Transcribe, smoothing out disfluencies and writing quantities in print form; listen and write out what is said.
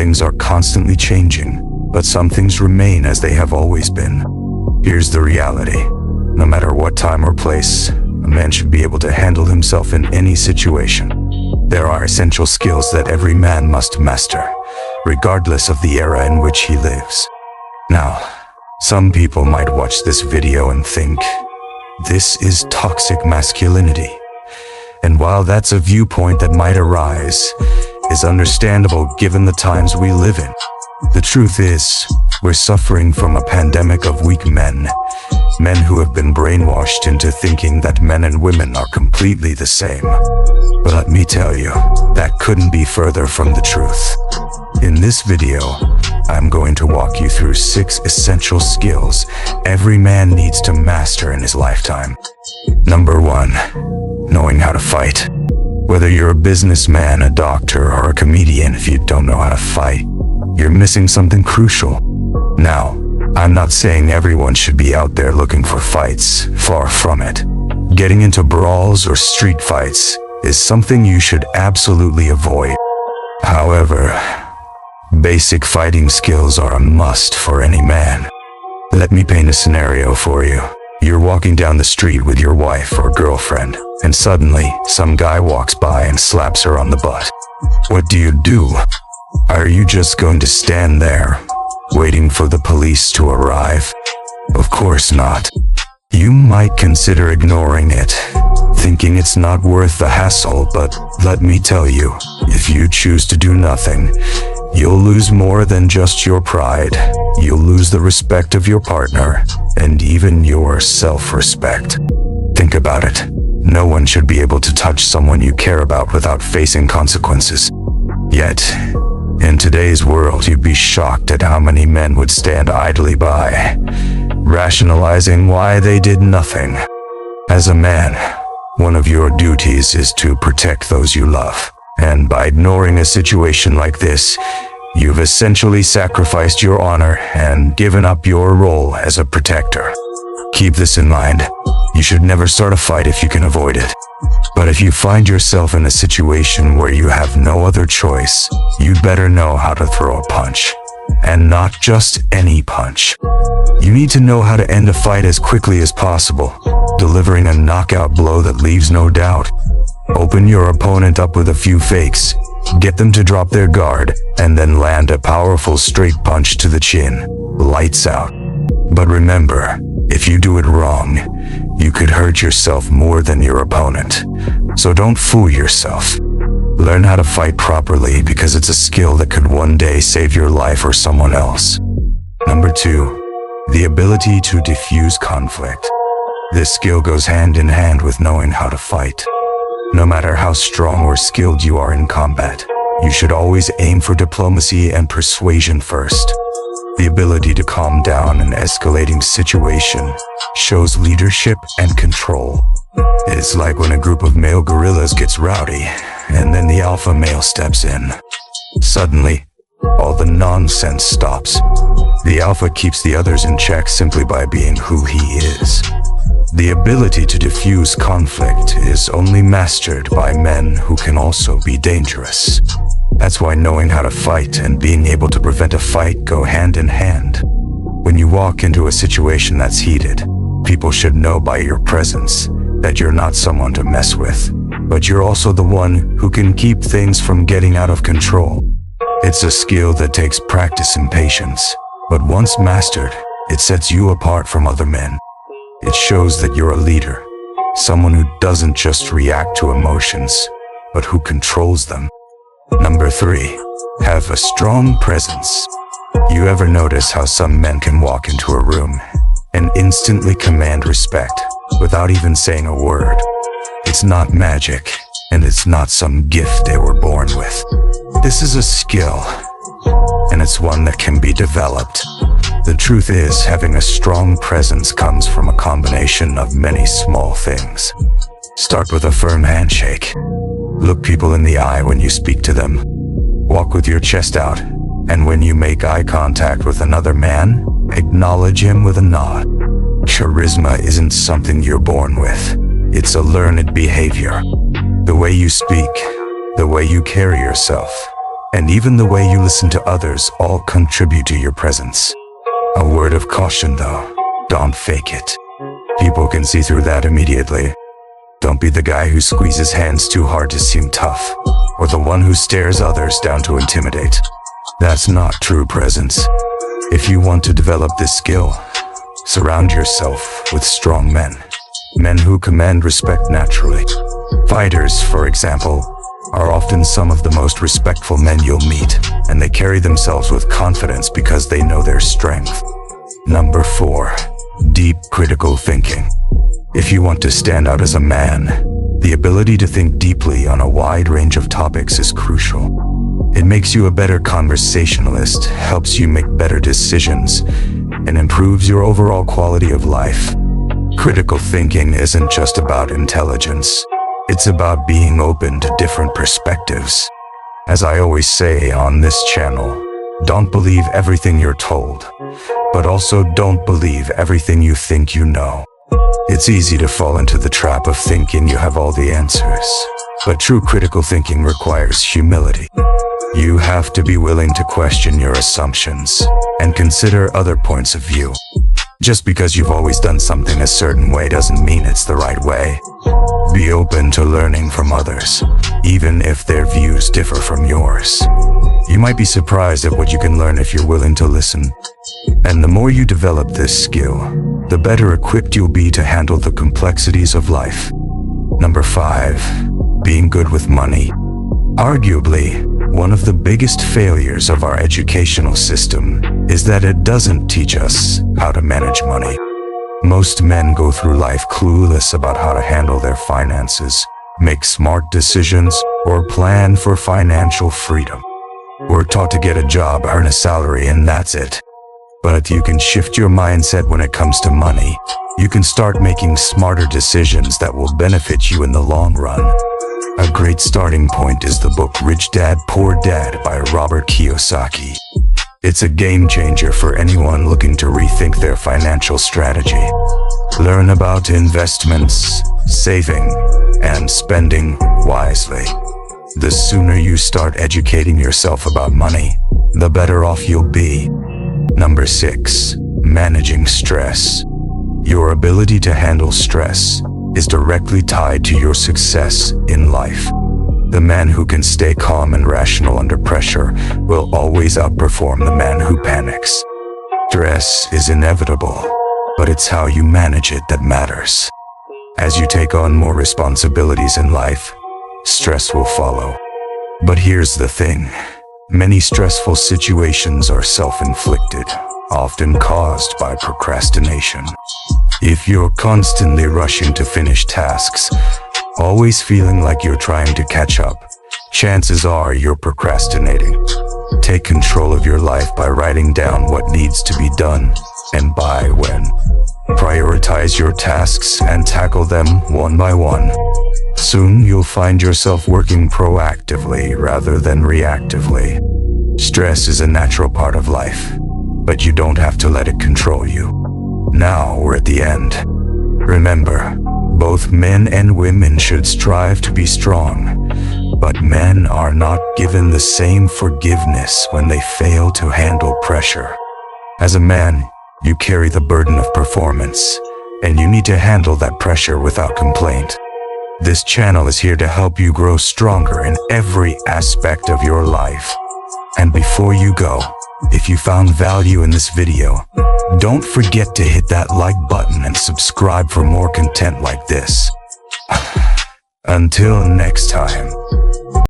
things are constantly changing, but some things remain as they have always been. Here's the reality. No matter what time or place, a man should be able to handle himself in any situation. There are essential skills that every man must master, regardless of the era in which he lives. Now, some people might watch this video and think, this is toxic masculinity. And while that's a viewpoint that might arise, is understandable given the times we live in. The truth is, we're suffering from a pandemic of weak men who have been brainwashed into thinking that men and women are completely the same. But let me tell you, that couldn't be further from the truth. In this video, I'm going to walk you through 6 essential skills every man needs to master in his lifetime. Number 1, knowing how to fight. Whether you're a businessman, a doctor, or a comedian, if you don't know how to fight, you're missing something crucial. Now, I'm not saying everyone should be out there looking for fights, far from it. Getting into brawls or street fights is something you should absolutely avoid. However, basic fighting skills are a must for any man. Let me paint a scenario for you. You're walking down the street with your wife or girlfriend, and suddenly, some guy walks by and slaps her on the butt. What do? Are you just going to stand there, waiting for the police to arrive? Of course not. You might consider ignoring it, thinking it's not worth the hassle, but let me tell you, if you choose to do nothing, you'll lose more than just your pride. You'll lose the respect of your partner, and even your self-respect. Think about it. No one should be able to touch someone you care about without facing consequences. Yet, in today's world, you'd be shocked at how many men would stand idly by, rationalizing why they did nothing. As a man, one of your duties is to protect those you love. And by ignoring a situation like this, you've essentially sacrificed your honor and given up your role as a protector. Keep this in mind. You should never start a fight if you can avoid it. But if you find yourself in a situation where you have no other choice, you'd better know how to throw a punch. And not just any punch. You need to know how to end a fight as quickly as possible, delivering a knockout blow that leaves no doubt. Open your opponent up with a few fakes, get them to drop their guard, and then land a powerful straight punch to the chin. Lights out. But remember, if you do it wrong, you could hurt yourself more than your opponent. So don't fool yourself. Learn how to fight properly because it's a skill that could one day save your life or someone else. Number 2, the ability to diffuse conflict. This skill goes hand in hand with knowing how to fight. No matter how strong or skilled you are in combat, you should always aim for diplomacy and persuasion first. The ability to calm down an escalating situation shows leadership and control. It's like when a group of male gorillas gets rowdy, and then the alpha male steps in. Suddenly, all the nonsense stops. The alpha keeps the others in check simply by being who he is. The ability to diffuse conflict is only mastered by men who can also be dangerous. That's why knowing how to fight and being able to prevent a fight go hand in hand. When you walk into a situation that's heated, people should know by your presence that you're not someone to mess with, but you're also the one who can keep things from getting out of control. It's a skill that takes practice and patience, but once mastered, it sets you apart from other men. It shows that you're a leader, someone who doesn't just react to emotions, but who controls them. Number 3, have a strong presence. You ever notice how some men can walk into a room and instantly command respect without even saying a word? It's not magic, and it's not some gift they were born with. This is a skill, and it's one that can be developed. The truth is, having a strong presence comes from a combination of many small things. Start with a firm handshake. Look people in the eye when you speak to them. Walk with your chest out, and when you make eye contact with another man, acknowledge him with a nod. Charisma isn't something you're born with. It's a learned behavior. The way you speak, the way you carry yourself, and even the way you listen to others all contribute to your presence. A word of caution though, don't fake it. People can see through that immediately. Don't be the guy who squeezes hands too hard to seem tough, or the one who stares others down to intimidate. That's not true presence. If you want to develop this skill, surround yourself with strong men. Men who command respect naturally. Fighters, for example, are often some of the most respectful men you'll meet, and they carry themselves with confidence because they know their strength. Number 4. Deep critical thinking. If you want to stand out as a man, the ability to think deeply on a wide range of topics is crucial. It makes you a better conversationalist, helps you make better decisions, and improves your overall quality of life. Critical thinking isn't just about intelligence. It's about being open to different perspectives. As I always say on this channel, don't believe everything you're told, but also don't believe everything you think you know. It's easy to fall into the trap of thinking you have all the answers, but true critical thinking requires humility. You have to be willing to question your assumptions and consider other points of view. Just because you've always done something a certain way doesn't mean it's the right way. Be open to learning from others, even if their views differ from yours. You might be surprised at what you can learn if you're willing to listen. And the more you develop this skill, the better equipped you'll be to handle the complexities of life. Number 5. Being good with money. Arguably, one of the biggest failures of our educational system is that it doesn't teach us how to manage money. Most men go through life clueless about how to handle their finances, make smart decisions, or plan for financial freedom. We're taught to get a job, earn a salary, and that's it. But you can shift your mindset when it comes to money. You can start making smarter decisions that will benefit you in the long run. A great starting point is the book Rich Dad, Poor Dad by Robert Kiyosaki. It's a game changer for anyone looking to rethink their financial strategy. Learn about investments, saving, and spending wisely. The sooner you start educating yourself about money, the better off you'll be. Number 6. Managing stress. Your ability to handle stress is directly tied to your success in life. The man who can stay calm and rational under pressure will always outperform the man who panics. Stress is inevitable, but it's how you manage it that matters. As you take on more responsibilities in life, stress will follow. But here's the thing. Many stressful situations are self-inflicted, often caused by procrastination. If you're constantly rushing to finish tasks, always feeling like you're trying to catch up, chances are you're procrastinating. Take control of your life by writing down what needs to be done and by when. Prioritize your tasks and tackle them one by one. Soon you'll find yourself working proactively rather than reactively. Stress is a natural part of life, but you don't have to let it control you. Now we're at the end. Remember, both men and women should strive to be strong, but men are not given the same forgiveness when they fail to handle pressure. As a man, you carry the burden of performance, and you need to handle that pressure without complaint. This channel is here to help you grow stronger in every aspect of your life. And before you go, if you found value in this video, don't forget to hit that like button and subscribe for more content like this. Until next time.